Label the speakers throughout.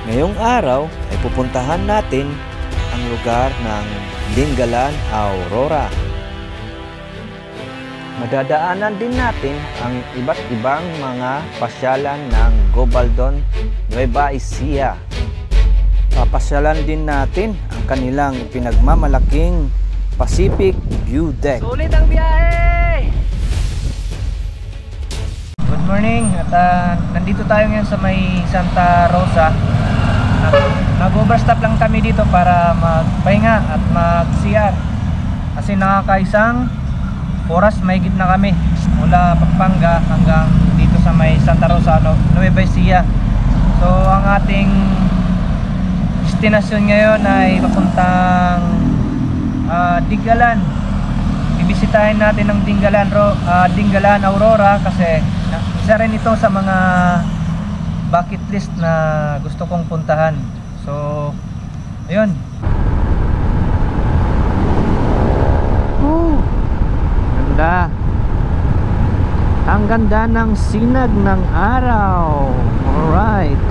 Speaker 1: Ngayong araw ay pupuntahan natin ang lugar ng Dingalan, Aurora. Madadaanan din natin ang iba't ibang mga pasyalan ng Gobaldon, Nueva Ecija. Papasyalan din natin ang kanilang pinagmamalaking Pacific View Deck.
Speaker 2: Sulit ang biyahe! Good morning at nandito tayo ngayon sa may Santa Rosa. Nag-overstop lang kami dito para magpahinga at mag-CR kasi nakakaisang oras mahigit na kami mula Pampanga hanggang dito sa may Santa Rosa, Nueva Ecija. So ang ating destinasyon ngayon ay papuntang Dingalan. Bibisitahin natin ang Dingalan Aurora kasi isa rin ito sa mga bucket list na gusto kong puntahan. So ayun. Ganda. Ang ganda ng sinag ng araw. Alright.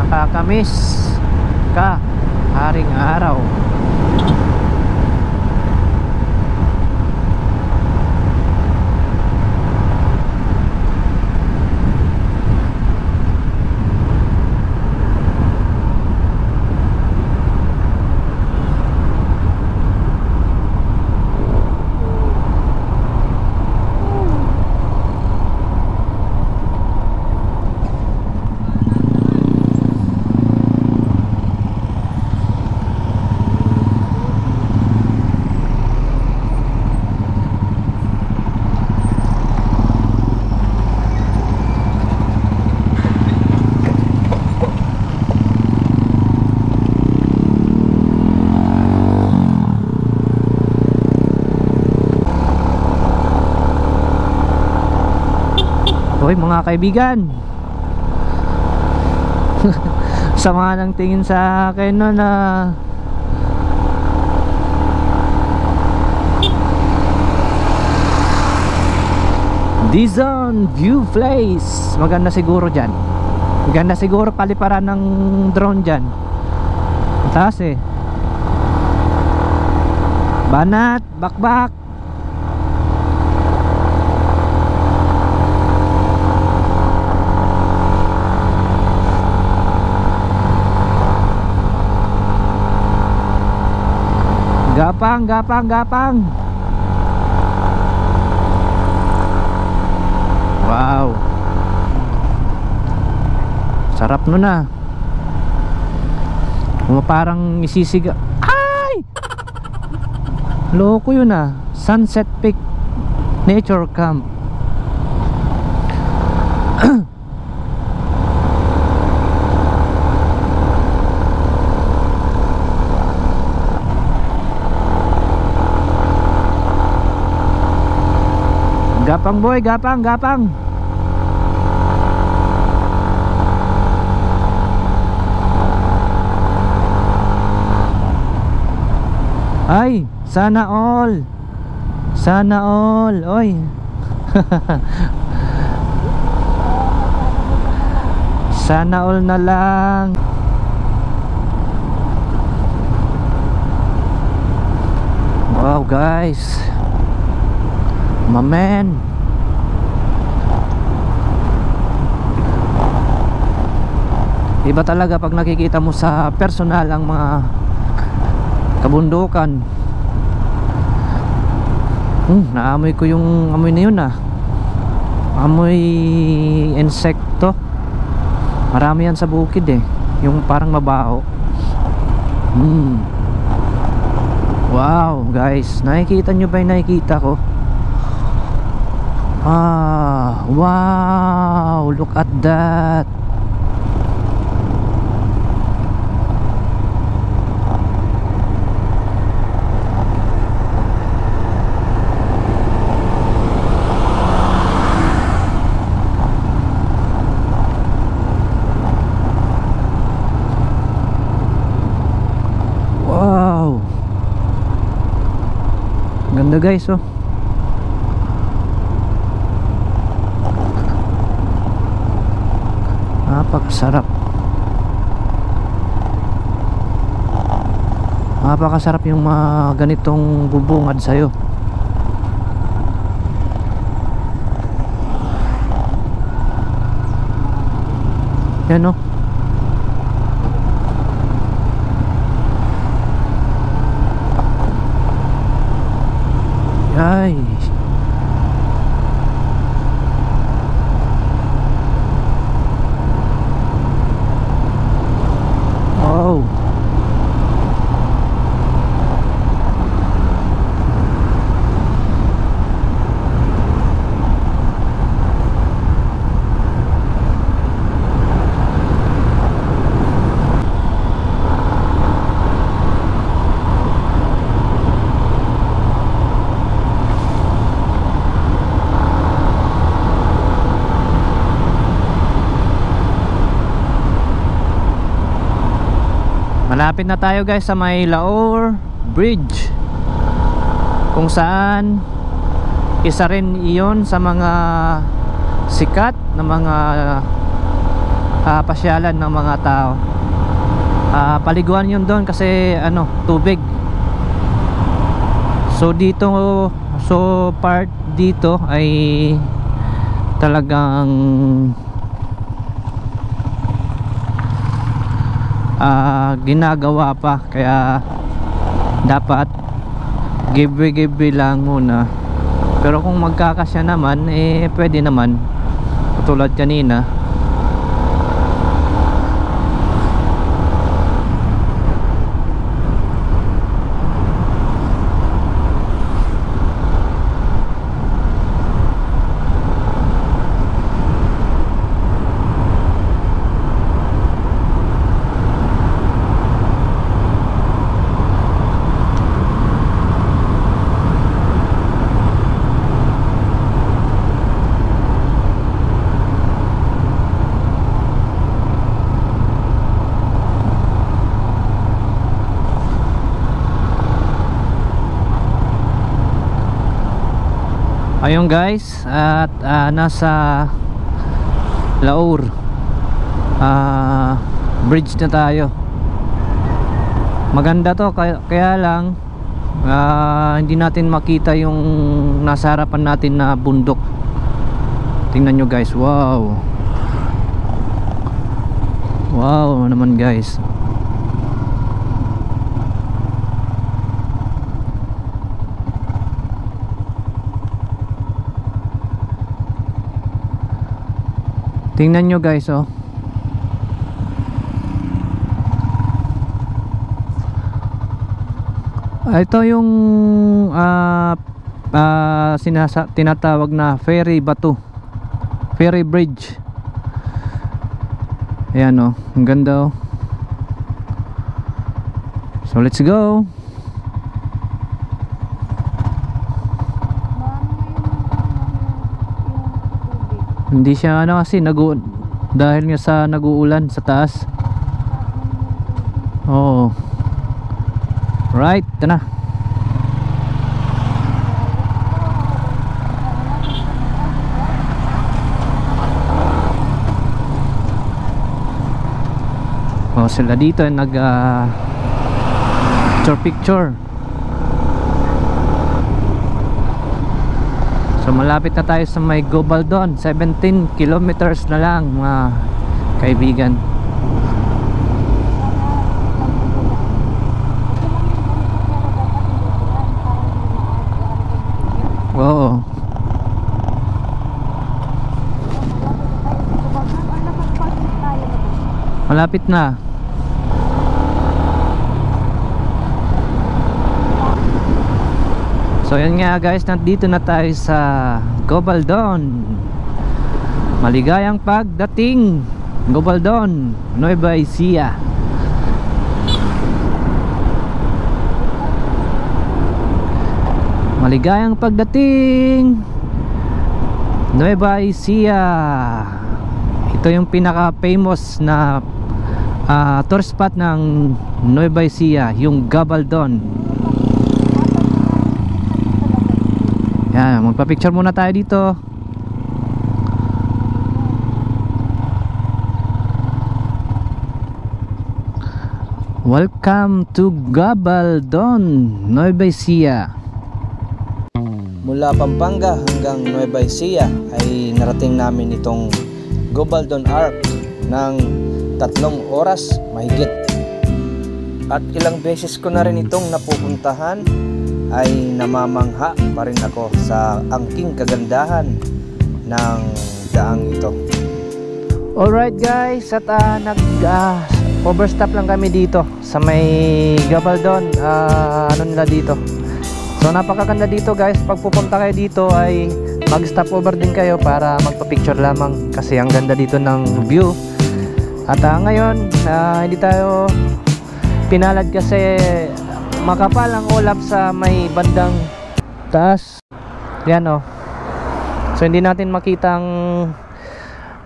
Speaker 2: Nakakamiss ka, haring araw. Hoy mga kaibigan, sama ng tingin sa akin no na Dizon View Place. Maganda siguro dyan. Maganda siguro paliparan ng drone dyan. Taas eh. Banat, bakbak. Gapang, gapang, gapang. Wow. Sarap nun ah. Parang isisiga. Ay! Loko yun ah. Sunset Peak Nature Camp. Gapang boy, gapang, gapang. Ay, sana all. Sana all. Oy. Sana all na lang. Wow guys, my man. Iba talaga pag nakikita mo sa personal ang mga kabundukan. Naamoy ko yung amoy na yun ah. Amoy insekto. Marami yan sa bukid eh. Yung parang mabaho. Wow guys, nakikita nyo ba yung nakikita ko? Wow, look at that. Wow, ganda guys oh.
Speaker 1: Napakasarap yung mga ganitong bubungad sa'yo. Yan o. Ay. Oh. Malapit na tayo guys sa may Laur Bridge, kung saan isa rin iyon sa mga sikat na mga pasyalan ng mga tao. Paliguan yun doon kasi tubig. So part dito ay talagang ginagawa pa, kaya dapat give lang muna. Pero kung magkakasya naman pwede naman, tulad kanina. Ayun guys, at nasa Laur Bridge na tayo. Maganda to, kaya lang hindi natin makita yung nasa harapan natin na bundok. Tingnan nyo guys, wow. Wow naman guys. Tingnan nyo guys, oh. Ito yung tinatawag na ferry bato, ferry bridge. Ayan oh, ang ganda oh. So let's go. Hindi siya kasi dahil nga sa nag-uulan sa taas. Oo. Right, ito na. Sila dito nag picture. So malapit na tayo sa may Gobaldon. 17 kilometers na lang mga kaibigan. Oo. Malapit na. So yan nga guys, nandito na tayo sa Gobaldon. Maligayang pagdating, Gobaldon, Nueva Ecija. Maligayang pagdating, Nueva Ecija. Ito yung pinaka famous na tour spot ng Nueva Ecija, yung Gobaldon. Yan, magpa-picture muna tayo dito. Welcome to Gabaldon, Nueva Ecija. Mula Pampanga hanggang Nueva Ecija ay narating namin itong Gabaldon Arc ng 3 oras mahigit. At ilang beses ko na rin itong napupuntahan ay namamangha pa rin ako sa angking kagandahan ng daang ito. Alright guys, at overstop lang kami dito sa may Gabaldon. Ano nila dito, so napakaganda dito guys. Pag pupunta kayo dito ay mag stop over din kayo para magpa-picture lamang kasi ang ganda dito ng view. At ngayon hindi tayo pinalad kasi makapal ang ulap sa may bandang taas. Yan o. So hindi natin makitang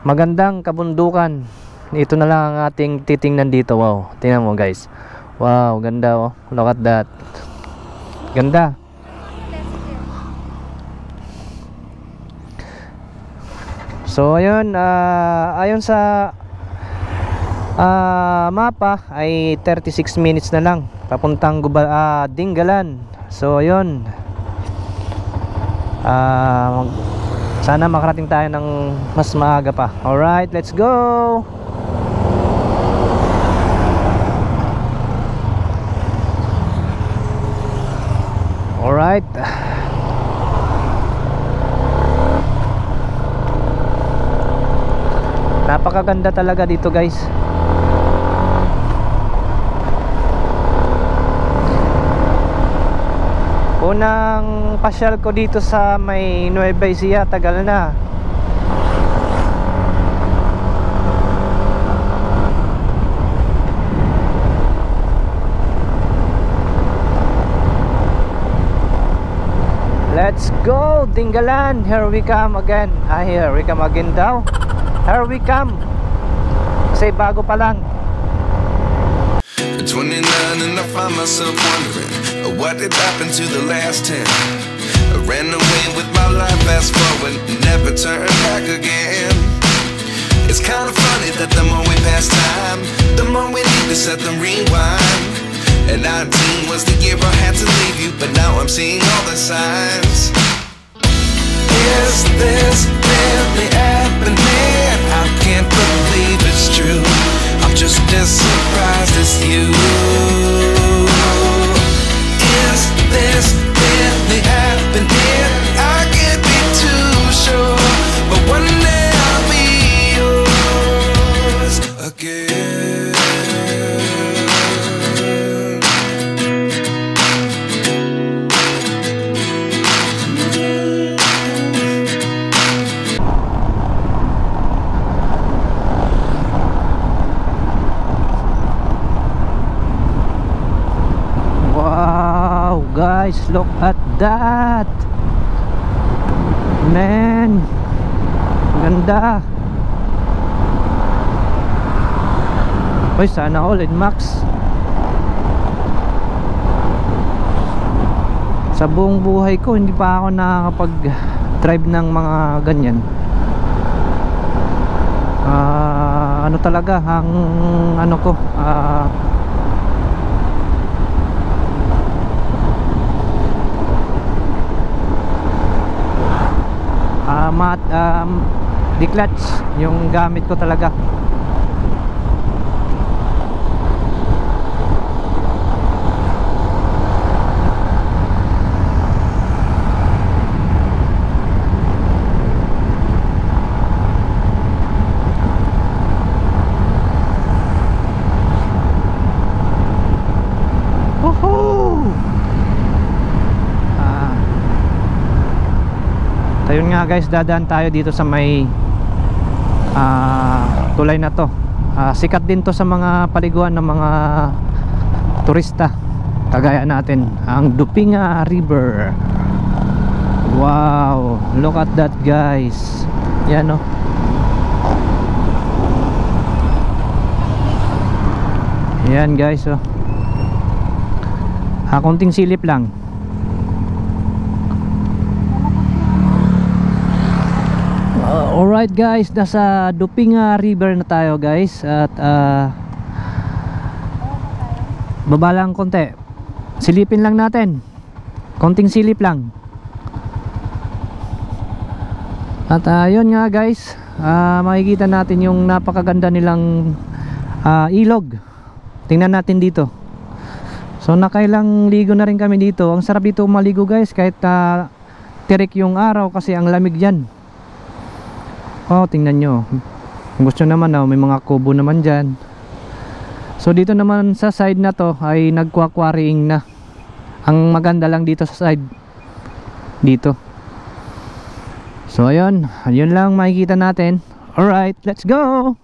Speaker 1: magandang kabundukan. Ito na lang ang ating titingnan dito. Wow, tingnan mo guys. Wow, ganda oh. Look at that. Ganda. So ayun, ayon sa mapa ay 36 minutes na lang papuntang Dingalan. So ayun, sana makarating tayo ng mas maaga pa. Alright, let's go! Alright. Napakaganda talaga dito guys. Unang pasyal ko dito sa may Nueva Ecija, tagal na. Let's go, Dingalan. Here we come again. Here we come again daw. Here we come. Kasi bago pa lang.
Speaker 3: 29 and I find myself wondering what did happen to the last 10. I ran away with my life, fast forward, never turn back again. It's kind of funny that the more we pass time, the more we need to set the rewind. And 19 was the year I had to leave you, but now I'm seeing all the signs. Is this really happening? I can't believe it's true. I'm just as surprised as you. Is this really happening? I can't be too sure, but one day I'll be yours again.
Speaker 1: Guys, look at that, man. Ganda. Uy, sana all in max. Sa buong buhay ko hindi pa ako nakakapag drive ng mga ganyan. Ano talaga ang ano ko, di-clutch yung gamit ko talaga. Ayun nga guys, dadaan tayo dito sa may tulay na to. Sikat din to sa mga paliguan ng mga turista kagaya natin, ang Dupinga River. Wow, look at that guys. Yan o. Yan guys oh. Konting silip lang. Alright guys, nasa Dupinga River na tayo guys. At
Speaker 2: Baba lang konti. Silipin lang natin. Konting silip lang. At yun nga guys, makikita natin yung napakaganda nilang ilog. Tingnan natin dito. So nakailang ligo na rin kami dito. Ang sarap dito maligo guys, kahit tirik yung araw kasi ang lamig dyan. Oh, tingnan nyo. Kung gusto naman, may mga kubo naman dyan. So dito naman sa side na to ay nagkwa-quarrying na. Ang maganda lang dito sa side dito. So ayun lang makikita natin. Alright, let's go!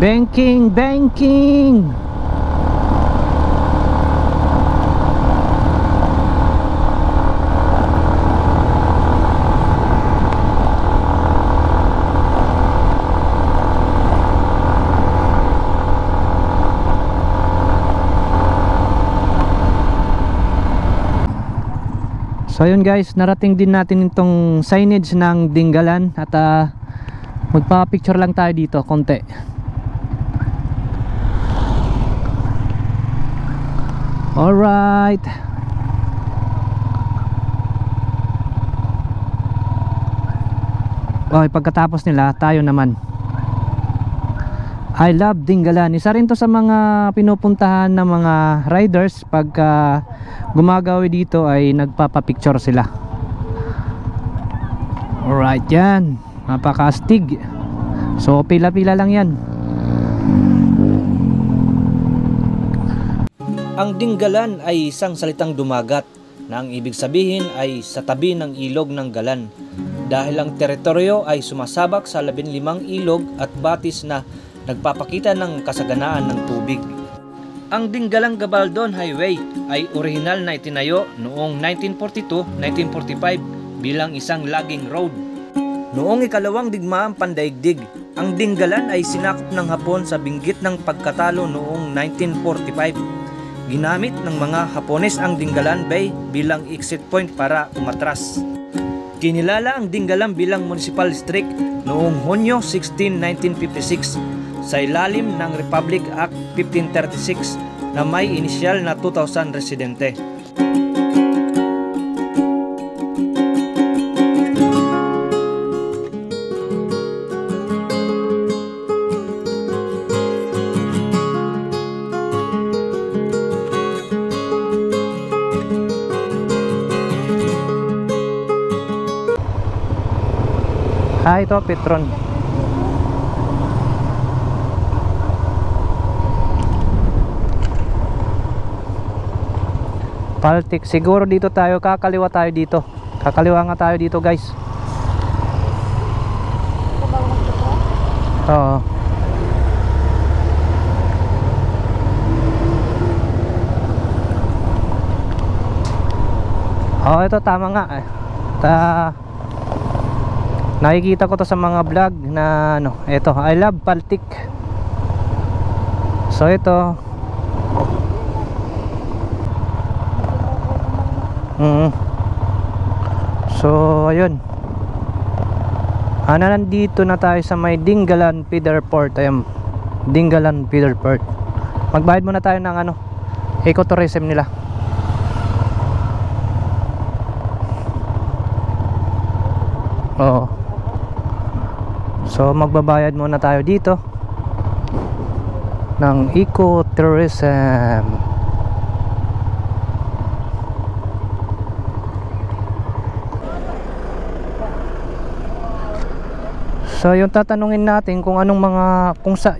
Speaker 2: Banking! So ayun guys, narating din natin itong signage ng Dingalan at magpa-picture lang tayo dito konti. Alright. Okay, pagkatapos nila, tayo naman. I love Dingalan. Isa rin to sa mga pinupuntahan ng mga riders pagka gumagawi dito ay nagpapapicture sila. Alright, yan. Napaka-astig. So pila-pila lang yan.
Speaker 1: Ang Dingalan ay isang salitang dumagat na ang ibig sabihin ay sa tabi ng ilog ng Galan, dahil ang teritoryo ay sumasabak sa 15 ilog at batis na nagpapakita ng kasaganaan ng tubig. Ang Dingalan-Gabaldon Highway ay orihinal na itinayo noong 1942-1945 bilang isang logging road. Noong ikalawang digmaang pandaigdig, ang Dingalan ay sinakop ng Hapon sa binggit ng pagkatalo noong 1945. Ginamit ng mga Hapones ang Dingalan Bay bilang exit point para umatras. Kinilala ang Dingalan bilang municipal district noong Hunyo 16, 1956 sa ilalim ng Republic Act 1536 na may inisyal na 2,000 residente.
Speaker 2: Ito Petron. Paltik. Siguro dito tayo, kakaliwa tayo dito. Kakaliwa nga tayo dito guys. Oo. Oh, ito tama nga eh. Nakikita ko to sa mga vlog na ito, I love Paltik. So ito. So ayun. Nandito na tayo sa may Dingalan Feeder Port. Ayun. Dingalan Feeder Port. Magbayad muna tayo ng ecotourism nila. Oo. So magbabayad muna tayo dito ng ecotourism. So yung tatanungin natin kung anong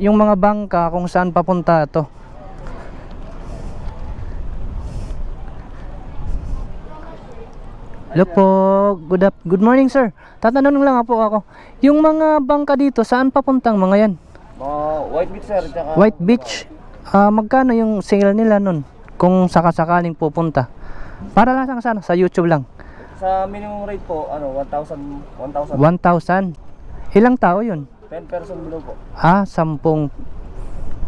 Speaker 2: yung mga bangka kung saan papunta to. Hello po, good morning sir. Tatanong lang po ako. Yung mga bangka dito, saan papuntang mga yan?
Speaker 4: White Beach sir, tsaka
Speaker 2: White Beach. Magkano yung sale nila nun? Kung sakasakaling pupunta. Para lang sa YouTube lang.
Speaker 4: sa minimum rate po, 1,000.
Speaker 2: 1,000. Ilang tao yun?
Speaker 4: 10 person below po.
Speaker 2: 10.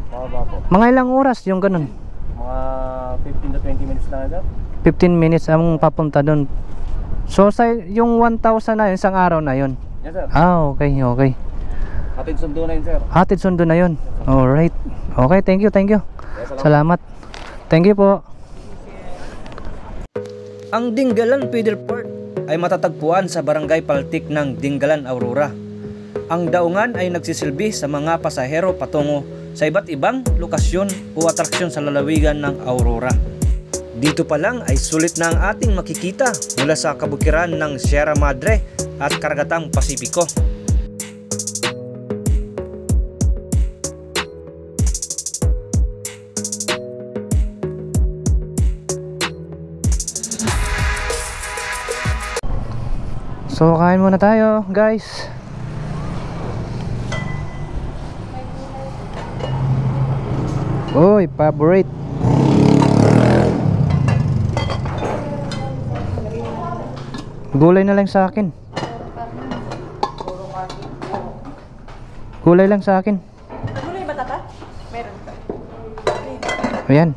Speaker 4: Pababa po.
Speaker 2: Mga ilang oras yung ganun?
Speaker 4: Mga 15 to 20 minutes lang agad.
Speaker 2: 15 minutes ang papunta doon. So sa yung 1,000 na yun, isang araw na yun.
Speaker 4: Yes sir.
Speaker 2: Ah, okay, okay.
Speaker 4: Hatid sundo na yun sir.
Speaker 2: Hatid sundo na yun. Alright. Okay, thank you, thank you.
Speaker 4: Yes,
Speaker 2: Salamat. Thank you po.
Speaker 1: Ang Dingalan Feeder Port ay matatagpuan sa Barangay Paltik ng Dingalan, Aurora. Ang daungan ay nagsisilbi sa mga pasahero patungo sa iba't ibang lokasyon o atraksyon sa lalawigan ng Aurora. Dito pa lang ay sulit na ang ating makikita mula sa kabukiran ng Sierra Madre at Karagatang Pasipiko.
Speaker 2: So kain muna tayo guys. Oy, favorite. Gulay na lang sa akin. Gulay lang sa akin.
Speaker 5: Gulay ba tata? Meron ka.
Speaker 2: Ayan.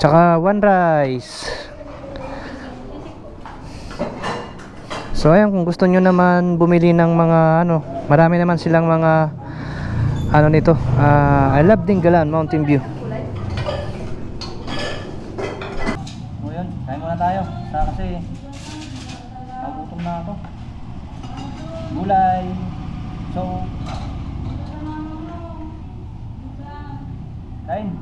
Speaker 2: Tsaka one rice. So ayan, kung gusto nyo naman bumili ng mga ano, marami naman silang mga ano nito, I love Dingalan Mountain View.
Speaker 4: O yun, kain muna tayo. Kasi nagutom na ako. Gulay. So kain.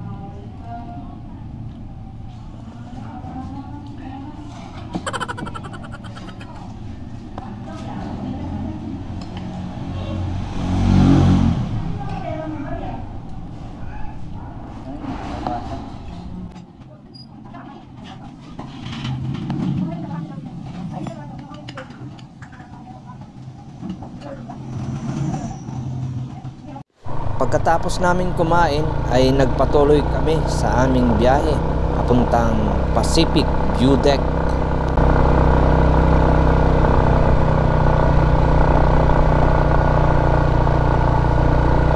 Speaker 1: Pagkatapos namin kumain ay nagpatuloy kami sa aming biyahe papuntang Pacific View Deck.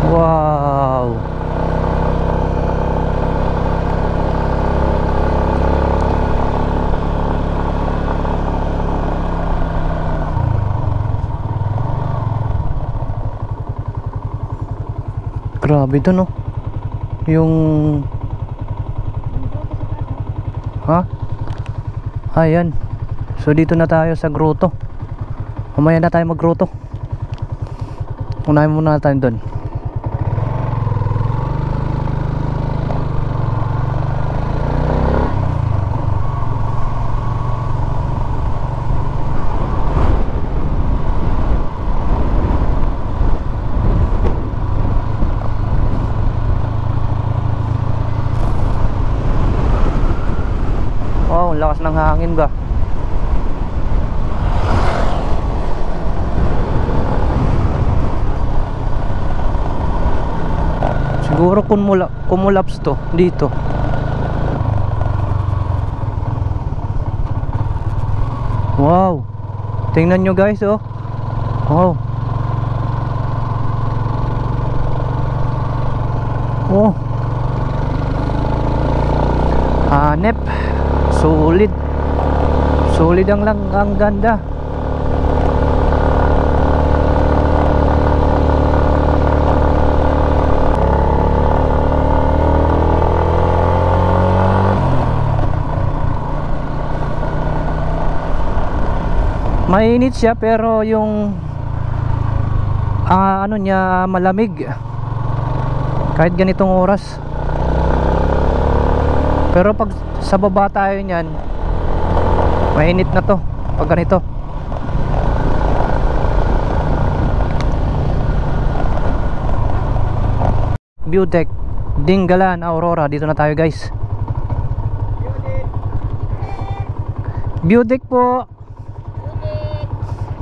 Speaker 2: Wow. Grabe to no. Yung ayan. So dito na tayo sa grotto. Mamaya na tayo mag-grotto. Unahin muna tayo doon. Wow, ang lakas ng hangin ba? Siguro kumulaps to dito. Wow. Tingnan nyo guys oh. Wow. Oh. Hanep. Solid. Solid ang ganda. Mainit siya pero yung ano niya malamig kahit ganitong oras. Pero pag sa baba tayo niyan, mainit na to pag ganito. View Deck Dingalan Aurora, dito na tayo guys. View Deck po.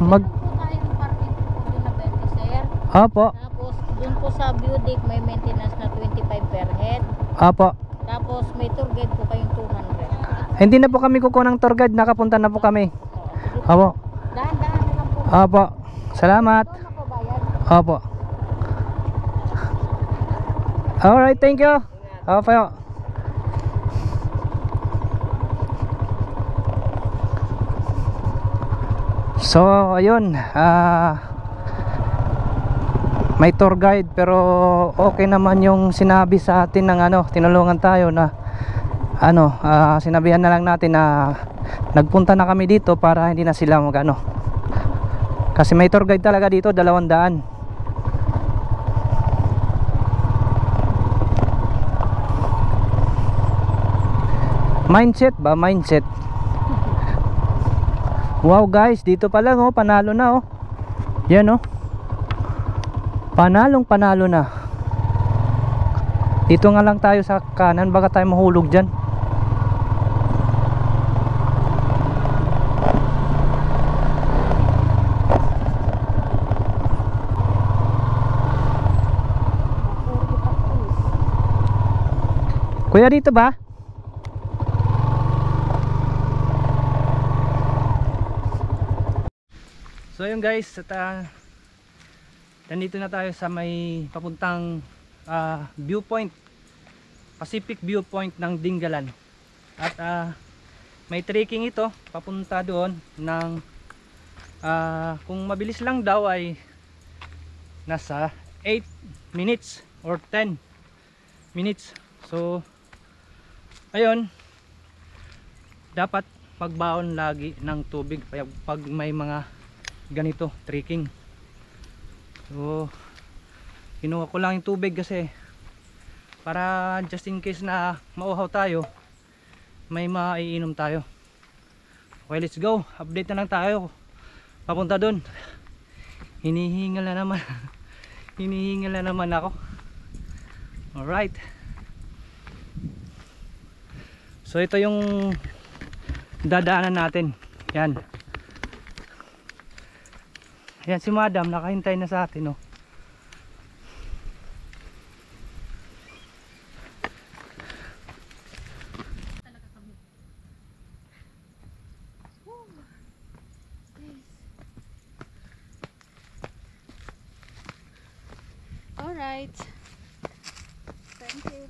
Speaker 5: Mag po tayo ng parking po doon na 20 sir.
Speaker 2: Apo.
Speaker 5: Tapos doon po sa view deck may maintenance na 25 per head.
Speaker 2: Apo.
Speaker 5: Tapos may tour guide po kayong 200.
Speaker 2: Hindi na po kami kukuha ng tour guide, nakapunta na po kami. Apo.
Speaker 5: Dahan-dahan na lang po.
Speaker 2: Apo. Salamat.
Speaker 5: Ito na po bayad.
Speaker 2: Apo. Alright, thank you. Apo.
Speaker 1: So ayun, may tour guide pero okay naman yung sinabi sa atin ng ano, tinulungan tayo na ano, sinabihan na lang natin na nagpunta na kami dito para hindi na sila magano. Kasi may tour guide talaga dito, 200. Mindset ba? Mindset. Wow guys, dito pa lang oh, panalo na oh. Yan oh. Panalong panalo na. Dito nga lang tayo sa kanan, baka tayo mahulog dyan. Kuya, dito ba? So yun guys, at nandito na tayo sa may papuntang viewpoint, Pacific Viewpoint ng Dingalan. At may trekking ito papunta doon ng kung mabilis lang daw ay nasa 8 minutes or 10 minutes. So ayun, dapat magbaon lagi ng tubig pag may mga ganito trekking. So kinuha ko lang yung tubig kasi para just in case na mauhaw tayo, may maiinom tayo. Okay, let's go, update na lang tayo papunta dun. Hinihingal na naman hinihingal na naman ako. Alright, so ito yung dadaanan natin. Yan. Yan si madam, nakahintay na sa atin oh.
Speaker 5: All right. Thank you.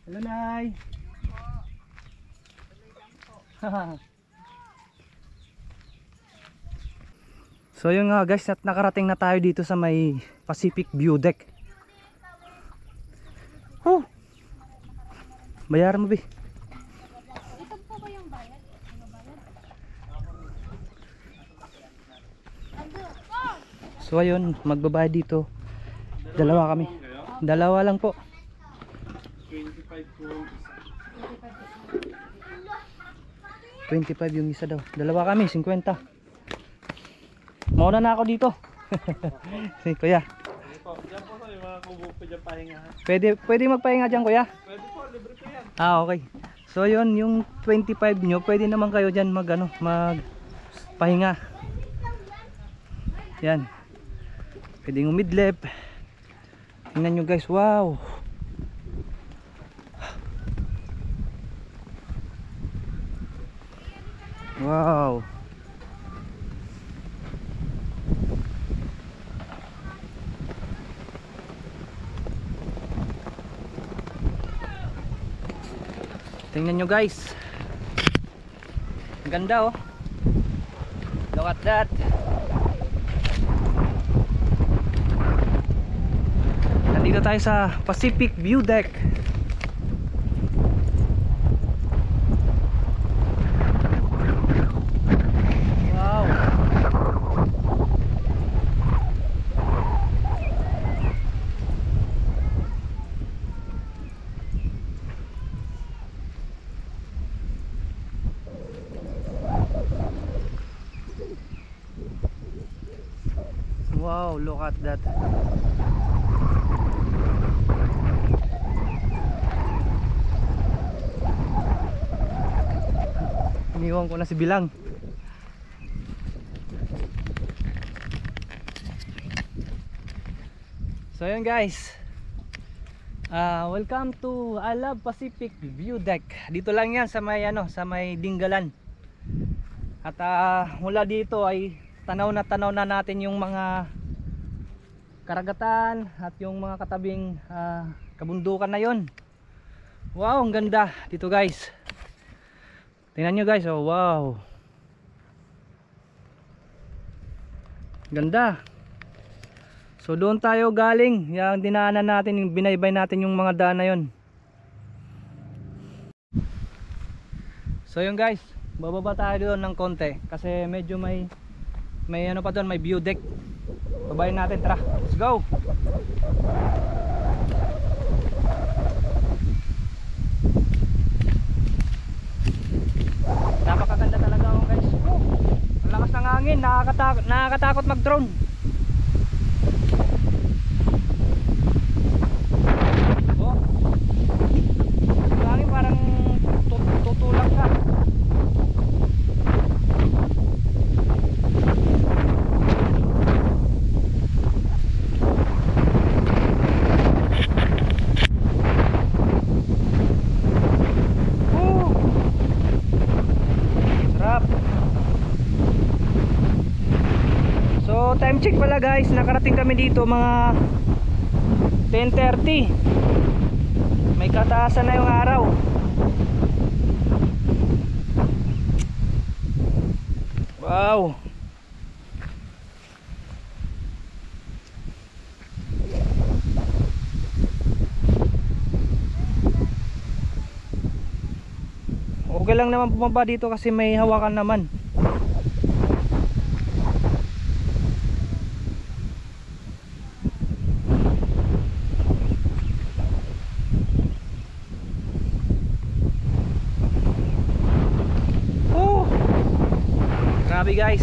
Speaker 1: Hello Nay. So yun nga guys, at nakarating na tayo dito sa may Pacific View Deck. Oh, bayaran mo bi.
Speaker 5: Ito po ba yung bayad? Ano bayad?
Speaker 1: So ayun, magbabayad dito. Dalawa kami. Dalawa lang po. 25 yung isa daw. Dalawa kami, 50. Mauna na ako dito. Si kuya. Pwede magpahinga dyan kuya? Pwede po, libre po yan. Okay. So yun, yung 25 nyo, pwede naman kayo dyan magpahinga. Yan. Pwedeng umidlip. Tingnan nyo guys, wow. Wow. Tingnan nyo guys. Ang ganda oh. Look at that. Nandito tayo sa Pacific View Deck. Wow. Wow, look at that. Iniwan ko na si Bilang. So yun guys, welcome to I Love Pacific View Deck. Dito lang yan sa may sa may Dingalan. At mula dito ay tanaw na natin yung mga
Speaker 2: karagatan at yung mga katabing kabundukan na yon. Wow, ang ganda dito guys. Tingnan nyo guys, oh wow, ganda. So doon tayo galing, yung dinaanan natin, yung binaybay natin yung mga daan na yon. So yun guys, bababa tayo doon ng konti kasi medyo may ano pa doon, may view deck. Babayin natin, tara, let's go. Napakaganda talaga oh guys. Ang lakas ng hangin, nakakatakot mag drone. Oh, yung hangin parang tutulak ka. So time check pala guys, nakarating kami dito mga 10:30. May kataasan na yung araw. Wow. Okay lang naman bumaba dito kasi may hawakan naman. Grabe guys.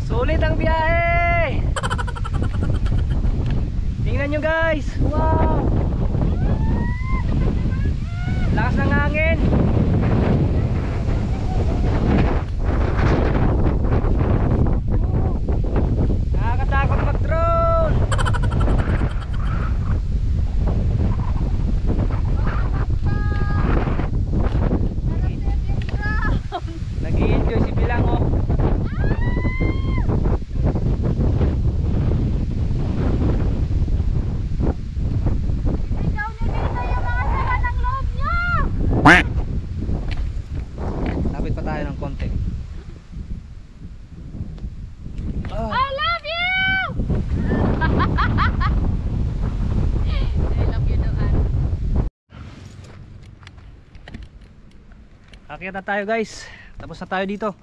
Speaker 2: Sulit ang biyahe. Tingnan nyo guys. Wow, lakas ng hangin. Nakakatakot mag-drone. Nag-i-enjoy si Bilang oh. Lapit pa tayo ng konti.
Speaker 5: I love you! I love you doon.
Speaker 2: Akyat na tayo guys. Tapos na tayo dito.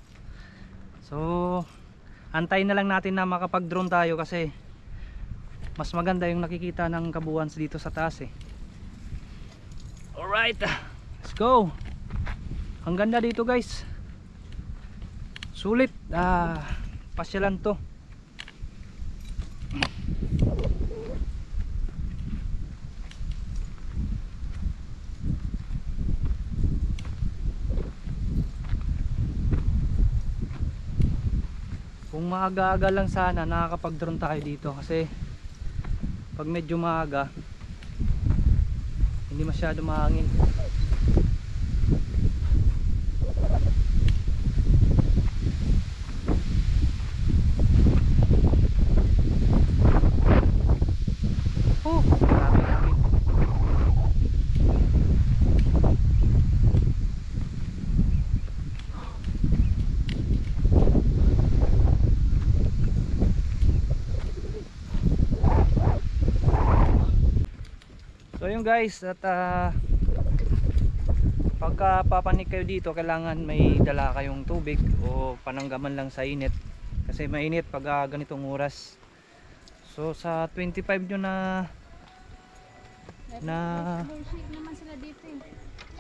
Speaker 2: So antayin na lang natin na makapag drone tayo kasi mas maganda yung nakikita ng kabuuan dito sa taas eh. Alright, let's go. Ang ganda dito guys. Sulit. Pasyalan to. Kung maaga-aga lang sana nakakapag-drone tayo dito kasi pag medyo maaga hindi masyado mahangin. Grabe hangin. So yun guys, at pagka papanik kayo dito kailangan may dala kayong tubig o pananggaman lang sa init kasi mainit pag ganitong oras. So sa 25 nyo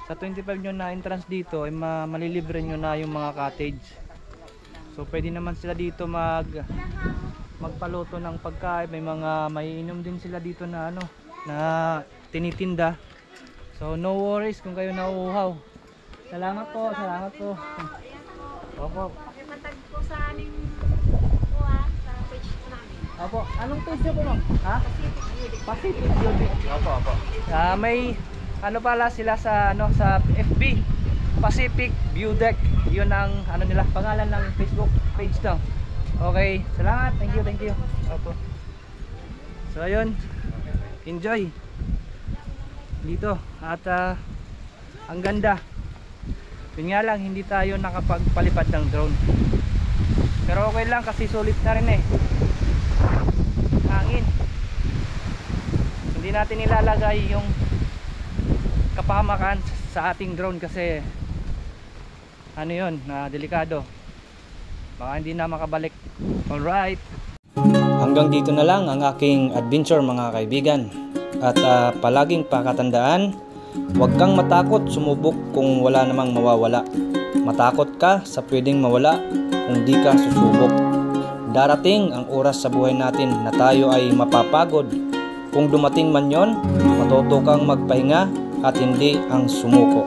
Speaker 2: sa 25 nyo na entrance dito ay malilibre nyo na yung mga cottage. So pwede naman sila dito magpaluto ng pagkain, may mga maiinom din sila dito na na tinitinda. So no worries kung kayo nauuhaw. Salamat po, salamat po. Opo.
Speaker 5: Pakipatag po sa aming sa page namin.
Speaker 2: Opo. Anong page niyo po, ma'am? Ha? Pacific Beauty.
Speaker 4: Opo.
Speaker 2: May ano pala sila sa sa FB, Pacific View Deck. 'Yun ang nila, pangalan ng Facebook page daw. Okay, salamat. Thank you. Opo. So ayun. Enjoy. Dito at ang ganda. Yun nga lang, hindi tayo nakapagpalipad ng drone. Pero okay lang kasi sulit na rin hangin. Hindi natin ilalagay yung kapahamakan sa ating drone kasi yun, delikado. Baka hindi na makabalik. Alright.
Speaker 1: Hanggang dito na lang ang aking adventure mga kaibigan. At palaging pakatandaan, huwag kang matakot sumubok kung wala namang mawawala. Matakot ka sa pwedeng mawala kung di ka susubok. Darating ang oras sa buhay natin na tayo ay mapapagod. Kung dumating man yon, matuto kang magpahinga at hindi ang sumuko.